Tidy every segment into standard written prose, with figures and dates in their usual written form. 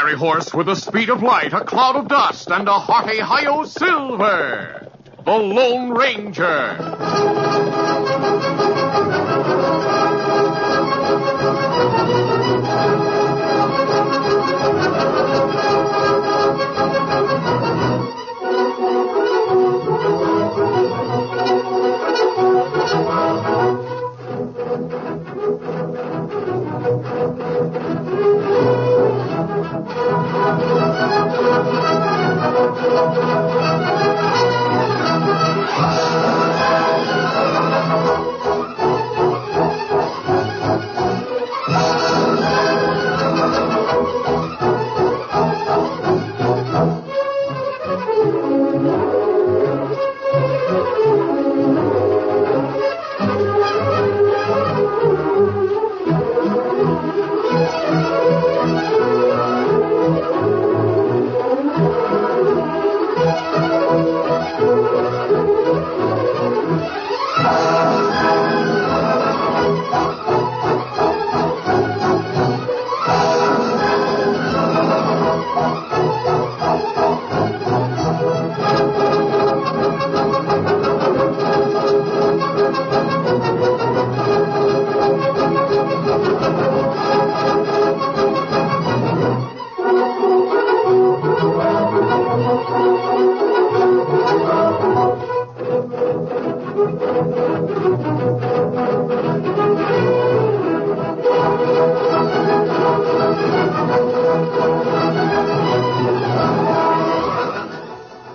fiery horse with the speed of light, a cloud of dust, and a hearty hi-yo silver. The Lone Ranger.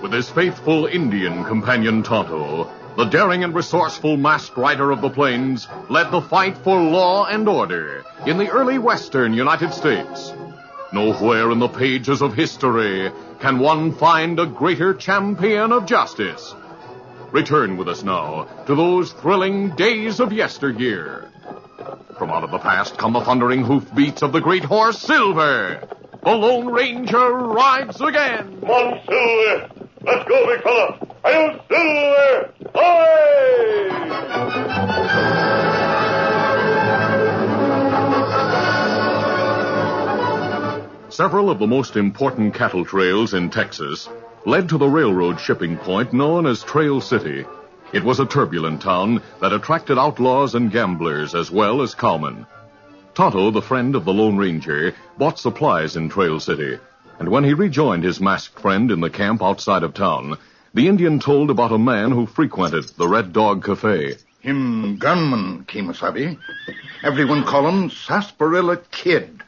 With his faithful Indian companion Tonto, the daring and resourceful masked rider of the plains led the fight for law and order in the early western United States. Nowhere in the pages of history can one find a greater champion of justice. Return with us now to those thrilling days of yesteryear. From out of the past come the thundering hoofbeats of the great horse Silver. The Lone Ranger rides again. Come on, Silver. Let's go, big fella. Hi-yo, Silver! Hi! Several of the most important cattle trails in Texas led to the railroad shipping point known as Trail City. It was a turbulent town that attracted outlaws and gamblers as well as cowmen. Tonto, the friend of the Lone Ranger, bought supplies in Trail City, and when he rejoined his masked friend in the camp outside of town, the Indian told about a man who frequented the Red Dog Cafe. Him gunman, Kemosabe. Everyone call him Sarsaparilla Kid,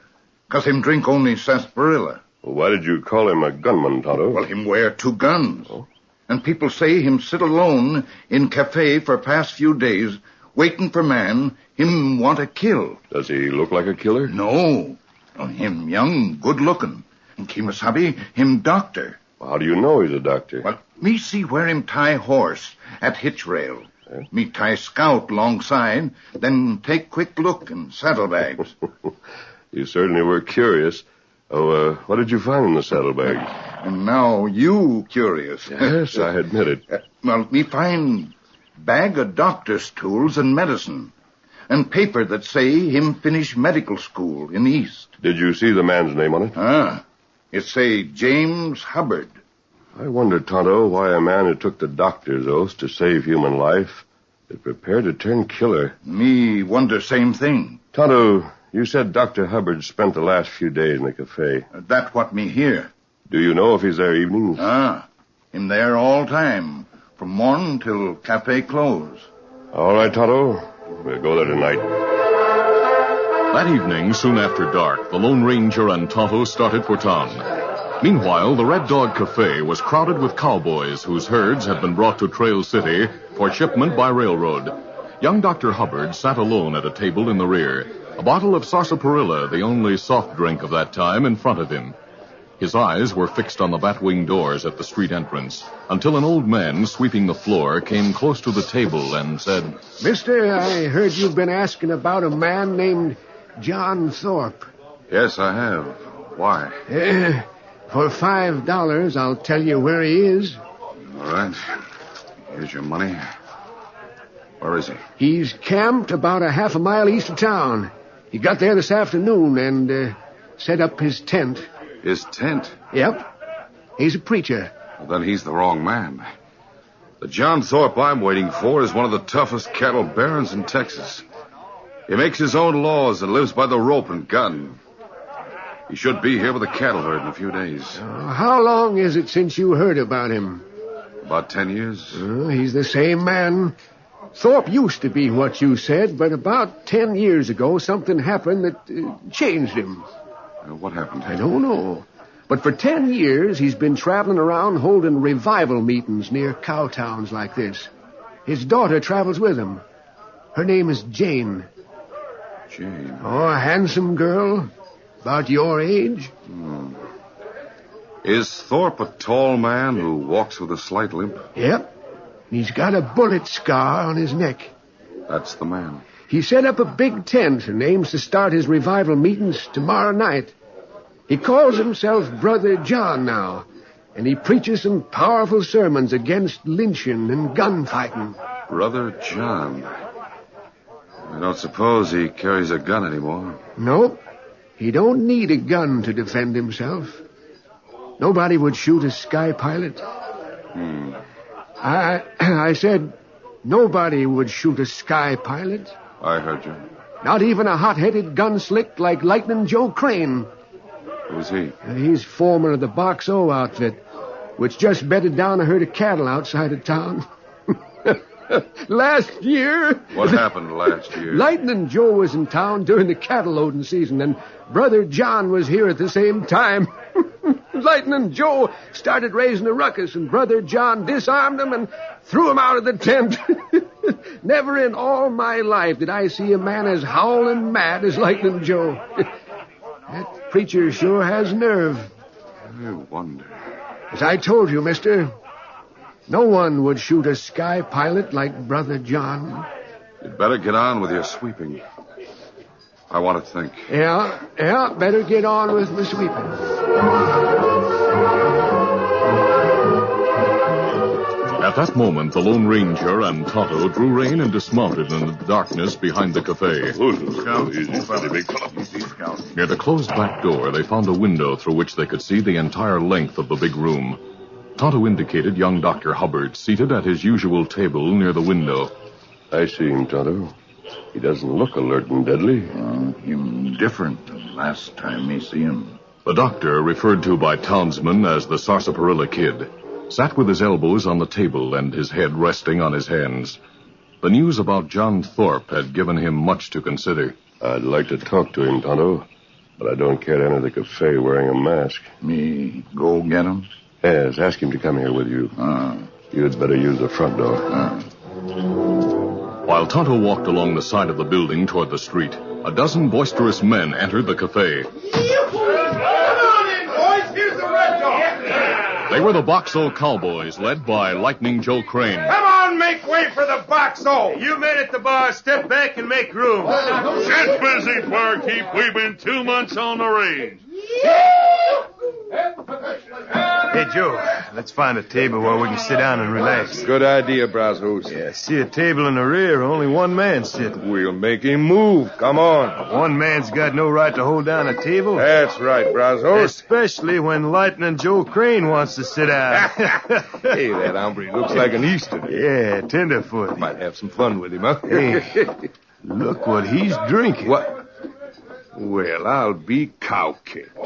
'cause him drink only sarsaparilla. Well, why did you call him a gunman, Tonto? Well, him wear 2 guns. Oh? And people say him sit alone in cafe for past few days, waiting for man him want to kill. Does he look like a killer? No. Him young, good-looking. And Kemosabe, him doctor. Well, how do you know he's a doctor? Well, me see where him tie horse at hitch rail. Me tie scout alongside, then take quick look in saddlebags. You certainly were curious. Oh, what did you find in the saddlebags? And now you curious. Yes, I admit it. Well, me find bag of doctor's tools and medicine, and paper that say him finish medical school in the East. Did you see the man's name on it? It say James Hubbard. I wonder, Tonto, why a man who took the doctor's oath to save human life is prepared to turn killer. Me wonder same thing. Tonto, you said Dr. Hubbard spent the last few days in the cafe. That what me hear. Do you know if he's there evenings? Him there all time, from morning till cafe close. All right, Tonto. We'll go there tonight. That evening, soon after dark, the Lone Ranger and Tonto started for town. Meanwhile, the Red Dog Cafe was crowded with cowboys whose herds had been brought to Trail City for shipment by railroad. Young Dr. Hubbard sat alone at a table in the rear, a bottle of Sarsaparilla, the only soft drink of that time, in front of him. His eyes were fixed on the bat-wing doors at the street entrance, until an old man sweeping the floor came close to the table and said, Mister, I heard you've been asking about a man named John Thorpe. Yes, I have. Why? For $5, I'll tell you where he is. All right. Here's your money. Where is he? He's camped about a half a mile east of town. He got there this afternoon and set up his tent. His tent? Yep. He's a preacher. Well, then he's the wrong man. The John Thorpe I'm waiting for is one of the toughest cattle barons in Texas. He makes his own laws and lives by the rope and gun. He should be here with a cattle herd in a few days. How long is it since you heard about him? About 10 years. He's the same man. Thorpe used to be what you said, but about 10 years ago, something happened that changed him. What happened? I don't know. But for 10 years, he's been traveling around holding revival meetings near cow towns like this. His daughter travels with him. Her name is Jane. Jane? Oh, a handsome girl. About your age. Is Thorpe a tall man who walks with a slight limp? Yep. He's got a bullet scar on his neck. That's the man. He set up a big tent and aims to start his revival meetings tomorrow night. He calls himself Brother John now, and he preaches some powerful sermons against lynching and gunfighting. Brother John. I don't suppose he carries a gun anymore. Nope. He don't need a gun to defend himself. Nobody would shoot a sky pilot. I said nobody would shoot a sky pilot. I heard you. Not even a hot-headed gunslick like Lightning Joe Crane. Who's he? He's foreman of the Box O outfit, which just bedded down a herd of cattle outside of town. Last year... What happened last year? Lightning Joe was in town during the cattle loading season, and Brother John was here at the same time. Lightning Joe started raising a ruckus, and Brother John disarmed him and threw him out of the tent. Never in all my life did I see a man as howling mad as Lightning Joe. That preacher sure has nerve. I wonder. As I told you, mister, no one would shoot a sky pilot like Brother John. You'd better get on with your sweeping. I want to think. Yeah, better get on with the sweeping. At that moment, the Lone Ranger and Tonto drew rein and dismounted in the darkness behind the cafe. Near the closed back door, they found a window through which they could see the entire length of the big room. Tonto indicated young Dr. Hubbard seated at his usual table near the window. I see him, Tonto. He doesn't look alert and deadly. Him different than last time me see him. The doctor, referred to by townsmen as the Sarsaparilla Kid, sat with his elbows on the table and his head resting on his hands. The news about John Thorpe had given him much to consider. I'd like to talk to him, Tonto, but I don't care to enter the cafe wearing a mask. Me go get him? Yes, ask him to come here with you. You'd better use the front door. While Tonto walked along the side of the building toward the street, a dozen boisterous men entered the cafe. They were the Box O Cowboys, led by Lightning Joe Crane. Come on, make way for the Box O! You men at the bar, step back and make room. Get busy, barkeep. We've been 2 months on the range. Hey, Joe, let's find a table where we can sit down and relax. Good idea, Brazos. Yeah, see a table in the rear, only one man sitting. We'll make him move. Come on. One man's got no right to hold down a table. That's right, Brazos. Especially when Lightning Joe Crane wants to sit down. Hey, that hombre looks like an Easterner. Yeah, tenderfoot. Might have some fun with him, huh? Hey, look what he's drinking. What? Well, I'll be cow-kicked.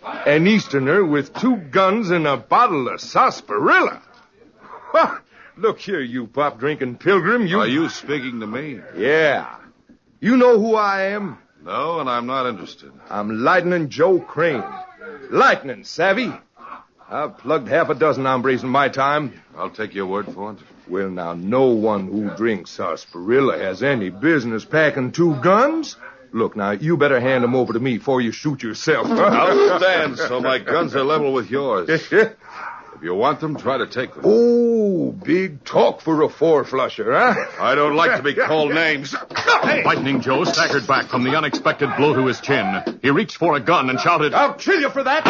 An Easterner with 2 guns and a bottle of sarsaparilla. Ha! Look here, you pop-drinking pilgrim, you... Are you speaking to me? Yeah. You know who I am? No, and I'm not interested. I'm Lightning Joe Crane. Lightning, savvy? I've plugged half a dozen hombres in my time. I'll take your word for it. Well, now, no one who drinks sarsaparilla has any business packing 2 guns. Look, now, you better hand them over to me before you shoot yourself. I'll stand so my guns are level with yours. If you want them, try to take them. Oh, big talk for a 4-flusher, huh? I don't like to be called names. Lightning Joe staggered back from the unexpected blow to his chin. He reached for a gun and shouted, I'll kill you for that!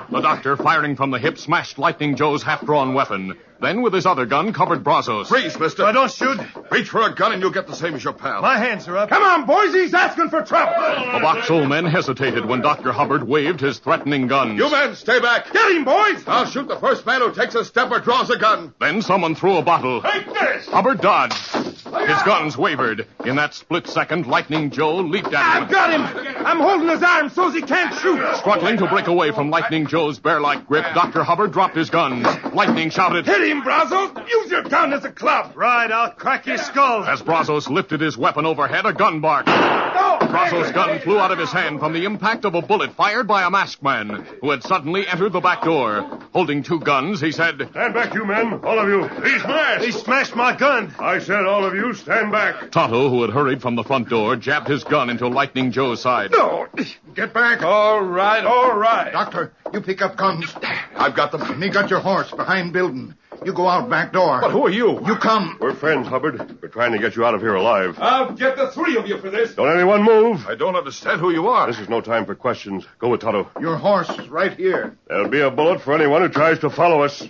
The doctor, firing from the hip, smashed Lightning Joe's half-drawn weapon. Then, with his other gun, covered Brazos. Freeze, mister. Don't shoot. Reach for a gun and you'll get the same as your pal. My hands are up. Come on, boys. He's asking for trouble. The Boxall men hesitated when Dr. Hubbard waved his threatening guns. You men, stay back. Get him, boys. I'll shoot the first man who takes a step or draws a gun. Then someone threw a bottle. Take this. Hubbard dodged. His guns wavered. In that split second, Lightning Joe leaped at him. I've got him. I'm holding his arm so's he can't shoot. Struggling to break away from Lightning Joe's bear-like grip, Dr. Hubbard dropped his guns. Lightning shouted, Hit him, Brazos. Use your gun as a club. Right, I'll crack your skull. As Brazos lifted his weapon overhead, a gun barked. No. Brazos' gun flew out of his hand from the impact of a bullet fired by a masked man who had suddenly entered the back door. Holding two guns, he said, Stand back, you men. All of you. He's masked. He smashed my gun. I said all of you, stand back. Tonto, who had hurried from the front door, jabbed his gun into Lightning Joe's side. No. Get back. All right, all right. Doctor, you pick up guns. I've got them. And he got your horse behind building. You go out back door. But who are you? You come. We're friends, Hubbard. We're trying to get you out of here alive. I'll get the three of you for this. Don't anyone move. I don't understand who you are. This is no time for questions. Go with Tonto. Your horse is right here. There'll be a bullet for anyone who tries to follow us.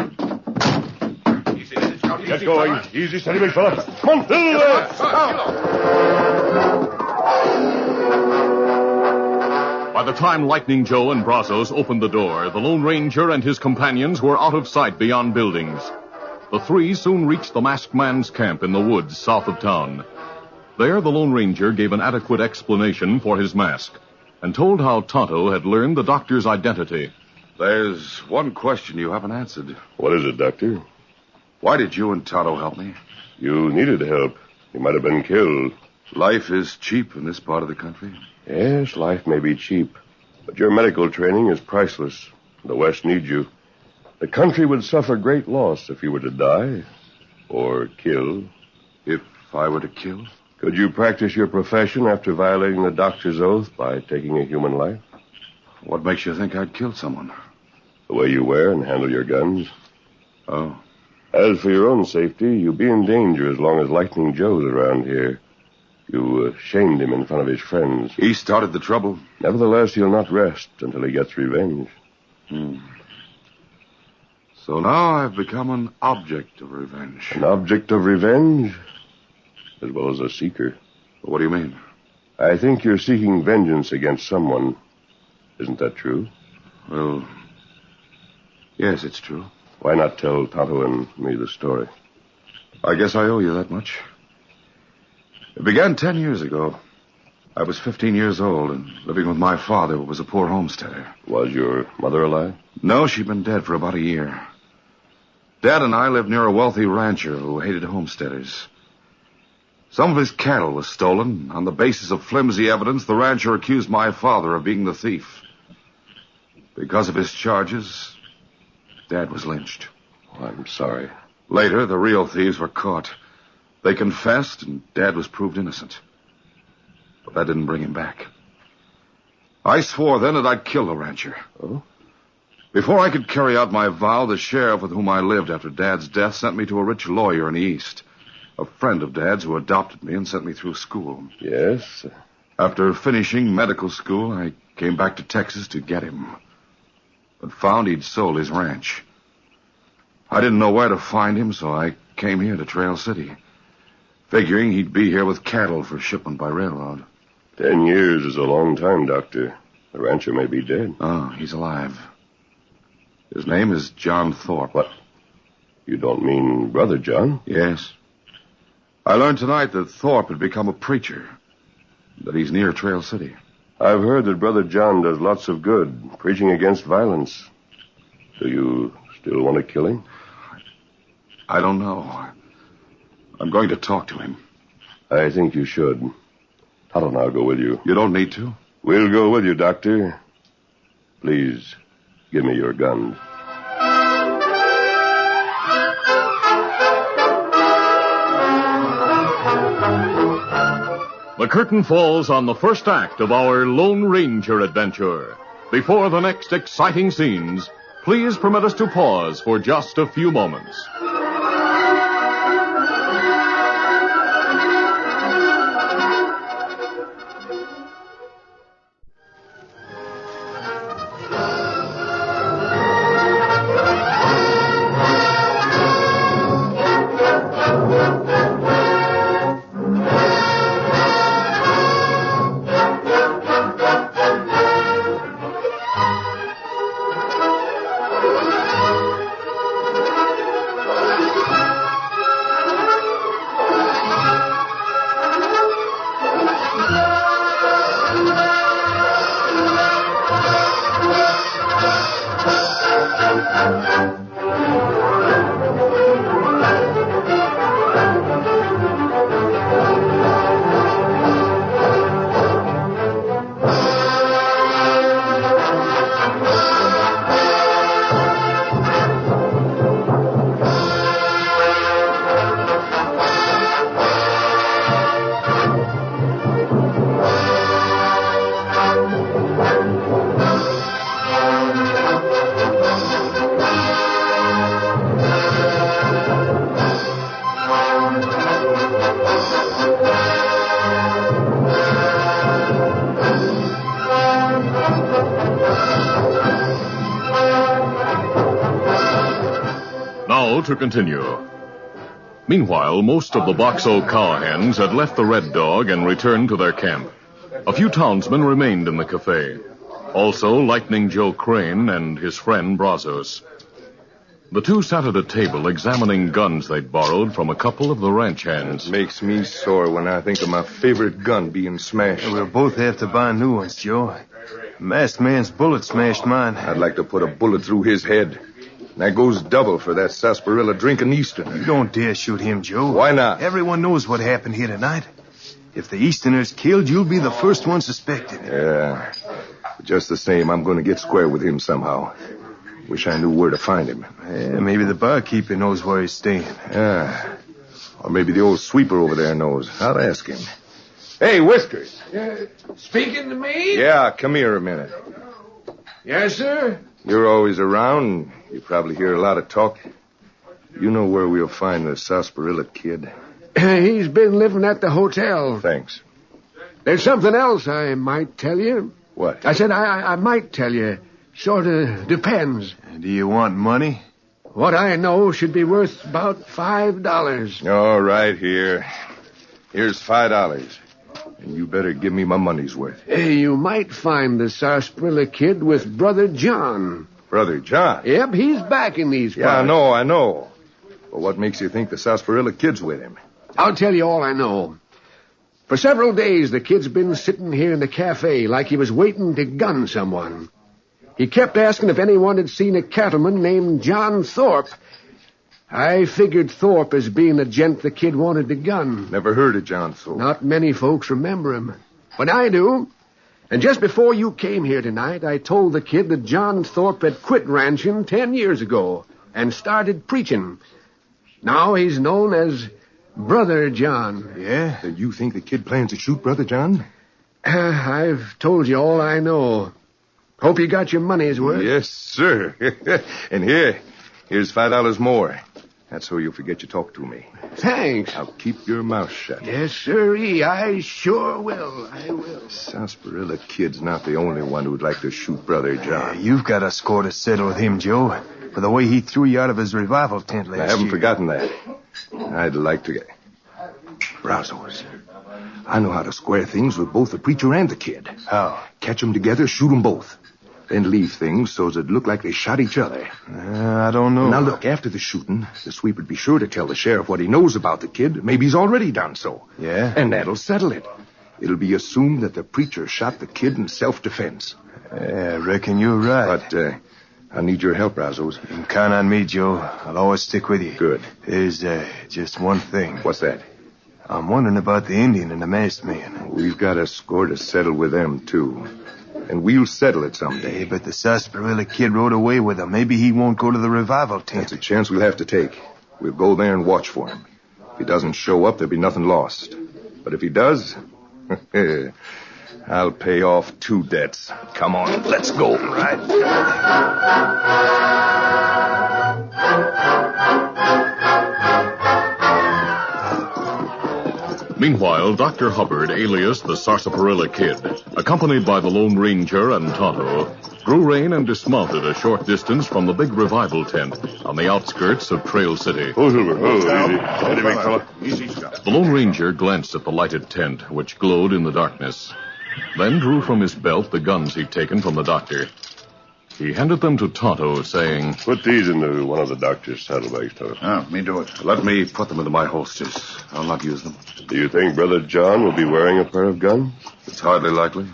Easy, Scout. Get going. Easy, steady, big fella. Come on. By the time Lightning Joe and Brazos opened the door, the Lone Ranger and his companions were out of sight beyond buildings. The three soon reached the masked man's camp in the woods south of town. There, the Lone Ranger gave an adequate explanation for his mask and told how Tonto had learned the doctor's identity. There's one question you haven't answered. What is it, Doctor? Why did you and Tonto help me? You needed help. You might have been killed. Life is cheap in this part of the country. Yes, life may be cheap, but your medical training is priceless. The West needs you. The country would suffer great loss if you were to die or kill. If I were to kill? Could you practice your profession after violating the doctor's oath by taking a human life? What makes you think I'd kill someone? The way you wear and handle your guns. Oh. As for your own safety, you'll be in danger as long as Lightning Joe's around here. You shamed him in front of his friends. He started the trouble. Nevertheless, he'll not rest until he gets revenge. So now I've become an object of revenge. An object of revenge, as well as a seeker. What do you mean? I think you're seeking vengeance against someone. Isn't that true? Well, yes, it's true. Why not tell Tonto and me the story? I guess I owe you that much. It began 10 years ago. I was 15 years old and living with my father, who was a poor homesteader. Was your mother alive? No, she'd been dead for about a year. Dad and I lived near a wealthy rancher who hated homesteaders. Some of his cattle was stolen. On the basis of flimsy evidence, the rancher accused my father of being the thief. Because of his charges, Dad was lynched. Oh, I'm sorry. Later, the real thieves were caught. They confessed, and Dad was proved innocent. But that didn't bring him back. I swore then that I'd kill the rancher. Oh? Before I could carry out my vow, the sheriff with whom I lived after Dad's death sent me to a rich lawyer in the East. A friend of Dad's who adopted me and sent me through school. Yes? After finishing medical school, I came back to Texas to get him. But found he'd sold his ranch. I didn't know where to find him, so I came here to Trail City, figuring he'd be here with cattle for shipment by railroad. 10 years is a long time, Doctor. The rancher may be dead. Oh, he's alive. His name is John Thorpe. What? You don't mean Brother John? Yes. I learned tonight that Thorpe had become a preacher, that he's near Trail City. I've heard that Brother John does lots of good, preaching against violence. Do you still want to kill him? I don't know. I'm going to talk to him. I think you should. Tonto and I'll go with you. You don't need to? We'll go with you, Doctor. Please, give me your guns. The curtain falls on the first act of our Lone Ranger adventure. Before the next exciting scenes, please permit us to pause for just a few moments. Now to continue. Meanwhile, most of the Boxo cowhands had left the Red Dog and returned to their camp. A few townsmen remained in the cafe. Also, Lightning Joe Crane and his friend Brazos. The two sat at a table examining guns they'd borrowed from a couple of the ranch hands. It makes me sore when I think of my favorite gun being smashed. We'll both have to buy new ones, Joe. The masked man's bullet smashed mine. I'd like to put a bullet through his head. And that goes double for that sarsaparilla drinking Easterner. You don't dare shoot him, Joe. Why not? Everyone knows what happened here tonight. If the Easterner's killed, you'll be the first one suspected. Yeah. But just the same, I'm going to get square with him somehow. Wish I knew where to find him. Yeah, maybe the barkeeper knows where he's staying. Yeah. Or maybe the old sweeper over there knows. I'll ask him. Hey, Whiskers. Speaking to me? Yeah, come here a minute. Yes, sir. You're always around. You probably hear a lot of talk. You know where we'll find the Sarsaparilla kid? He's been living at the hotel. Thanks. There's something else I might tell you. What? I said I might tell you. Sort of depends. Do you want money? What I know should be worth about $5. All right, here. Here's $5. And you better give me my money's worth. Hey, you might find the Sarsaparilla kid with Brother John. Brother John? Yep, he's back in these parts. Yeah, I know. But what makes you think the Sarsaparilla kid's with him? I'll tell you all I know. For several days, the kid's been sitting here in the cafe like he was waiting to gun someone. He kept asking if anyone had seen a cattleman named John Thorpe. I figured Thorpe as being the gent the kid wanted to gun. Never heard of John Thorpe. Not many folks remember him. But I do. And just before you came here tonight, I told the kid that John Thorpe had quit ranching 10 years ago and started preaching. Now he's known as Brother John. Yeah? So you think the kid plans to shoot Brother John? I've told you all I know. Hope you got your money's worth. Yes, sir. And here's $5 more. That's so you'll forget you talked to me. Thanks. Now keep your mouth shut. Yes, sirree. I sure will. I will. Sarsaparilla kid's not the only one who'd like to shoot Brother John. You've got a score to settle with him, Joe, for the way he threw you out of his revival tent last year. I haven't forgotten that. I'd like to get... Brazos. I know how to square things with both the preacher and the kid. How? Catch them together, shoot them both. Then leave things so it'd look like they shot each other. I don't know. Now, look, after the shooting, the sweep'd be sure to tell the sheriff what he knows about the kid. Maybe he's already done so. Yeah? And that'll settle it. It'll be assumed that the preacher shot the kid in self-defense. I reckon you're right. But I need your help, Brazos. You can count on me, Joe. I'll always stick with you. Good. There's just one thing. What's that? I'm wondering about the Indian and the masked man. We've got a score to settle with them, too. And we'll settle it someday. Hey, but the Sarsaparilla kid rode away with him. Maybe he won't go to the revival tent. That's a chance we'll have to take. We'll go there and watch for him. If he doesn't show up, there'll be nothing lost. But if he does, I'll pay off 2 debts. Come on, let's go. Meanwhile, Dr. Hubbard, alias the Sarsaparilla Kid, accompanied by the Lone Ranger and Tonto, drew rein and dismounted a short distance from the big revival tent on the outskirts of Trail City. The Lone Ranger glanced at the lighted tent, which glowed in the darkness, then drew from his belt the guns he'd taken from the doctor. He handed them to Tonto, saying, Put these into one of the doctor's saddlebags, Tonto. Ah, me do it. Let me put them into my holsters. I'll not use them. Do you think Brother John will be wearing a pair of guns? It's hardly likely.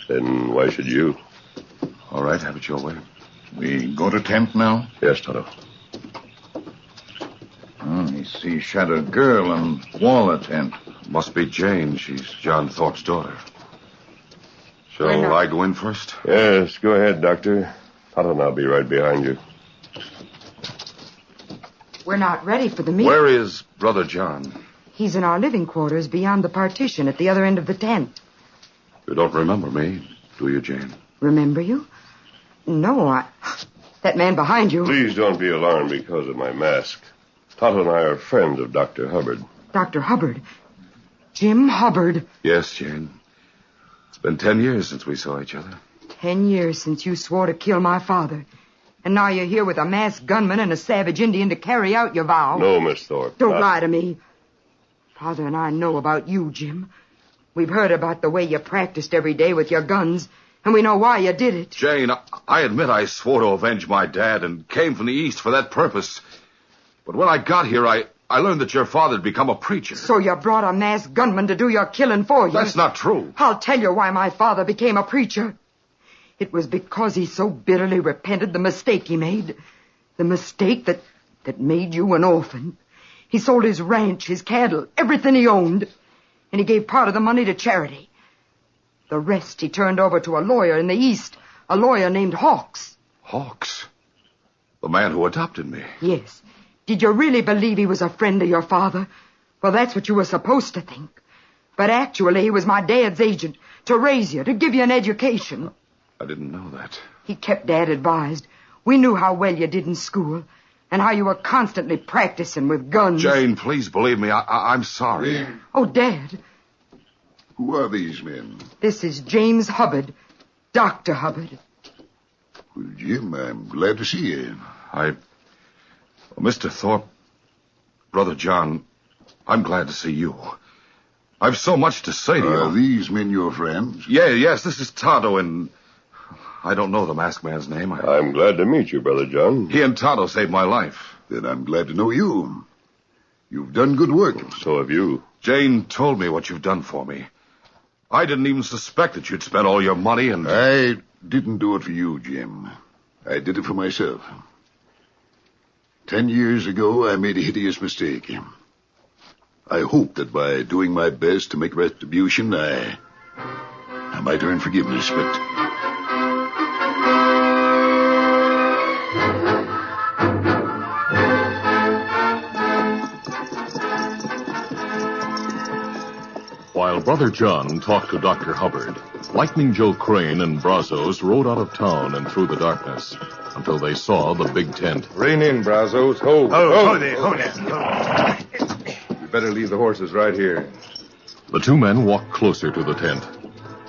Then why should you? All right, have it your way. We go to tent now? Yes, Tonto. I see shadowed girl and wall of tent. Must be Jane. She's John Thorpe's daughter. Shall I go in first? Yes, go ahead, Doctor. Tonto and I'll be right behind you. We're not ready for the meeting. Where is Brother John? He's in our living quarters beyond the partition at the other end of the tent. You don't remember me, do you, Jane? Remember you? No, that man behind you. Please don't be alarmed because of my mask. Tonto and I are friends of Dr. Hubbard. Dr. Hubbard? Jim Hubbard? Yes, Jane. It's been 10 years since we saw each other. 10 years since you swore to kill my father. And now you're here with a masked gunman and a savage Indian to carry out your vow. No, Miss Thorpe. Don't lie to me. Father and I know about you, Jim. We've heard about the way you practiced every day with your guns, and we know why you did it. Jane, I admit I swore to avenge my dad and came from the East for that purpose. But when I got here, I learned that your father had become a preacher. So you brought a masked gunman to do your killing for you? That's not true. I'll tell you why my father became a preacher. It was because he so bitterly repented the mistake he made. The mistake that made you an orphan. He sold his ranch, his cattle, everything he owned. And he gave part of the money to charity. The rest he turned over to a lawyer in the East, a lawyer named Hawks. Hawks? The man who adopted me? Yes. Did you really believe he was a friend of your father? Well, that's what you were supposed to think. But actually, he was my dad's agent, to raise you, to give you an education. I didn't know that. He kept Dad advised. We knew how well you did in school, and how you were constantly practicing with guns. Jane, please believe me. I'm sorry. Oh, Dad. Who are these men? This is James Hubbard, Dr. Hubbard. Well, Jim, I'm glad to see you. Mr. Thorpe, Brother John, I'm glad to see you. I've so much to say to you. Are these men your friends? Yes, this is Tonto, and I don't know the masked man's name. I'm glad to meet you, Brother John. He and Tonto saved my life. Then I'm glad to know you. You've done good work. So have you. Jane told me what you've done for me. I didn't even suspect that you'd spent all your money and... I didn't do it for you, Jim. I did it for myself. 10 years ago, I made a hideous mistake. I hope that by doing my best to make retribution, I might earn forgiveness, but... While Brother John talked to Dr. Hubbard, Lightning Joe Crane and Brazos rode out of town and through the darkness until they saw the big tent. Rein in, Brazos. Ho there. You better leave the horses right here. The two men walked closer to the tent.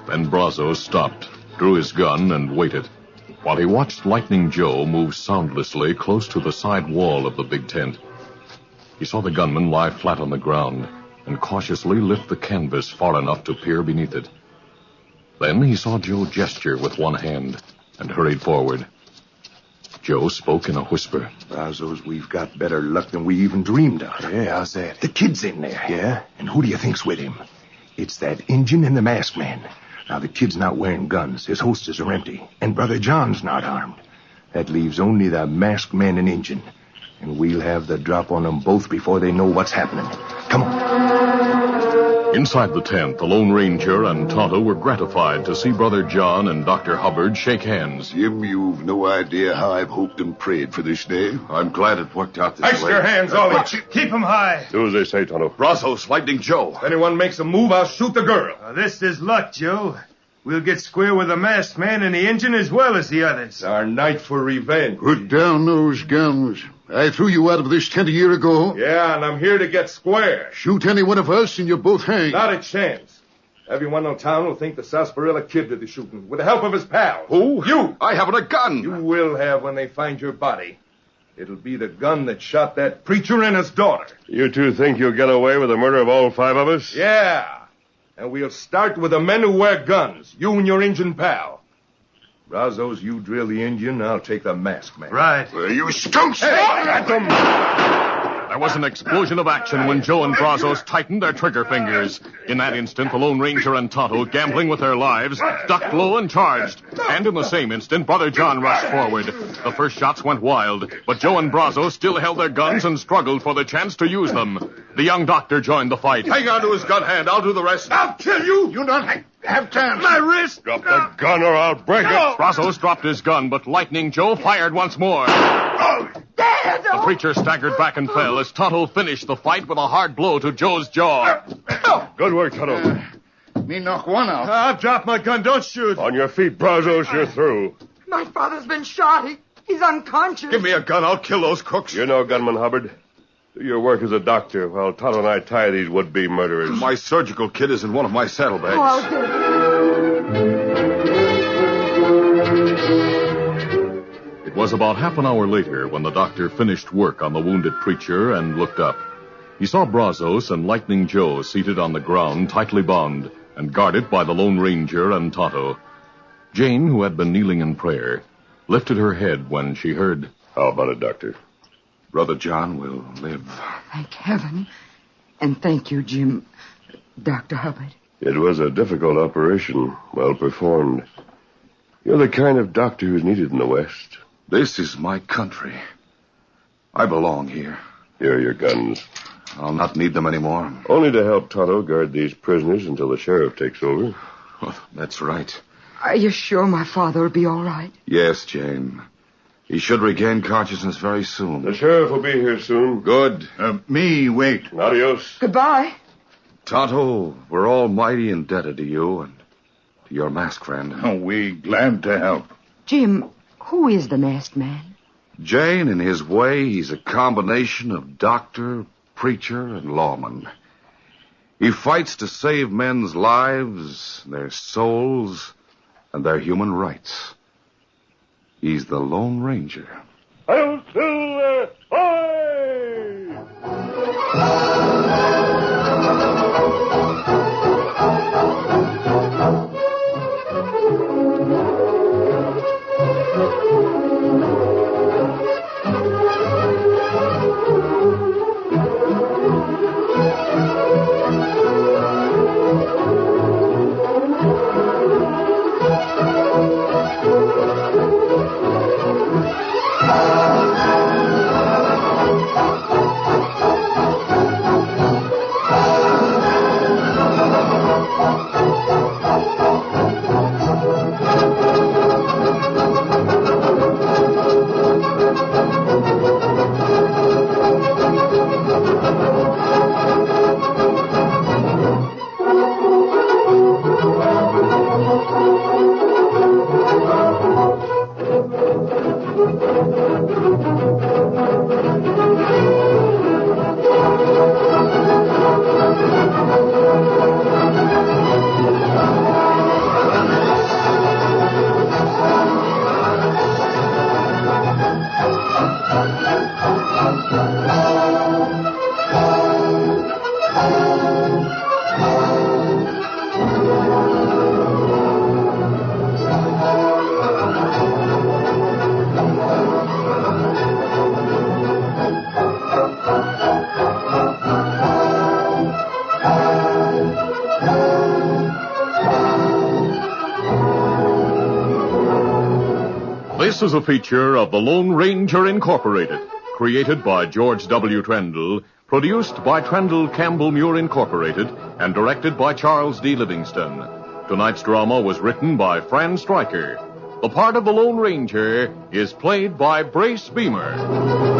Then Brazos stopped, drew his gun, and waited, while he watched Lightning Joe move soundlessly close to the side wall of the big tent. He saw the gunman lie flat on the ground and cautiously lift the canvas far enough to peer beneath it. Then he saw Joe gesture with one hand and hurried forward. Joe spoke in a whisper. Brazos, we've got better luck than we even dreamed of. Yeah, how's that? The kid's in there. Yeah? And who do you think's with him? It's that Injun and the masked man. Now, the kid's not wearing guns. His holsters are empty. And Brother John's not armed. That leaves only the masked man and Injun. And we'll have the drop on them both before they know what's happening. Come on. Inside the tent, the Lone Ranger and Tonto were gratified to see Brother John and Dr. Hubbard shake hands. Jim, you've no idea how I've hoped and prayed for this day. I'm glad it worked out this Ice way. your hands, all of you. Keep them high. Do as they say, Tonto. Brazos, Lightning Joe. If anyone makes a move, I'll shoot the girl. Now, this is luck, Joe. We'll get square with the masked man and the Injun as well as the others. It's our night for revenge. Put down those guns. I threw you out of this tent a year ago. Yeah, and I'm here to get square. Shoot any one of us and you're both hanged. Not a chance. Everyone in town will think the Sarsaparilla kid did the shooting, with the help of his pal. Who? You. I haven't a gun. You will have when they find your body. It'll be the gun that shot that preacher and his daughter. You two think you'll get away with the murder of all 5 of us? Yeah. And we'll start with the men who wear guns. You and your Injun pal. Brazos, you drill the Injun, I'll take the masked man. Right. Well, you skunks! Hey, at them! There was an explosion of action when Joe and Brazos tightened their trigger fingers. In that instant, the Lone Ranger and Tonto, gambling with their lives, ducked low and charged. And in the same instant, Brother John rushed forward. The first shots went wild, but Joe and Brazos still held their guns and struggled for the chance to use them. The young doctor joined the fight. Hang on to his gun hand. I'll do the rest. I'll kill you! You don't have time. My wrist! Drop the gun or I'll break it. Brazos dropped his gun, but Lightning Joe fired once more. Oh, Dad! The preacher staggered back and fell as Tonto finished the fight with a hard blow to Joe's jaw. Good work, Tonto. Me knock one out. I'll drop my gun. Don't shoot. On your feet, Brazos, you're through. My father's been shot. He's unconscious. Give me a gun. I'll kill those crooks. You're no gunman, Hubbard. Do your work as a doctor while Tonto and I tie these would-be murderers. My surgical kit is in one of my saddlebags. Oh, I'll get it. It was about half an hour later when the doctor finished work on the wounded preacher and looked up. He saw Brazos and Lightning Joe seated on the ground, tightly bound, and guarded by the Lone Ranger and Tonto. Jane, who had been kneeling in prayer, lifted her head when she heard, How about it, Doctor? Brother John will live. Thank heaven. And thank you, Jim. Dr. Hubbard. It was a difficult operation, well performed. You're the kind of doctor who's needed in the West. This is my country. I belong here. Here are your guns. I'll not need them anymore. Only to help Tonto guard these prisoners until the sheriff takes over. Well, that's right. Are you sure my father will be all right? Yes, Jane. He should regain consciousness very soon. The sheriff will be here soon. Good. Me, wait. Adios. Goodbye. Tonto, we're all mighty indebted to you and to your masked friend. Oh, we glad to help. Jim, who is the masked man? Jane, in his way, he's a combination of doctor, preacher, and lawman. He fights to save men's lives, their souls, and their human rights. He's the Lone Ranger. I'll Silver! Hoy! This is a feature of the Lone Ranger Incorporated, created by George W. Trendle, produced by Trendle Campbell Muir Incorporated, and directed by Charles D. Livingston. Tonight's drama was written by Fran Stryker. The part of the Lone Ranger is played by Brace Beamer.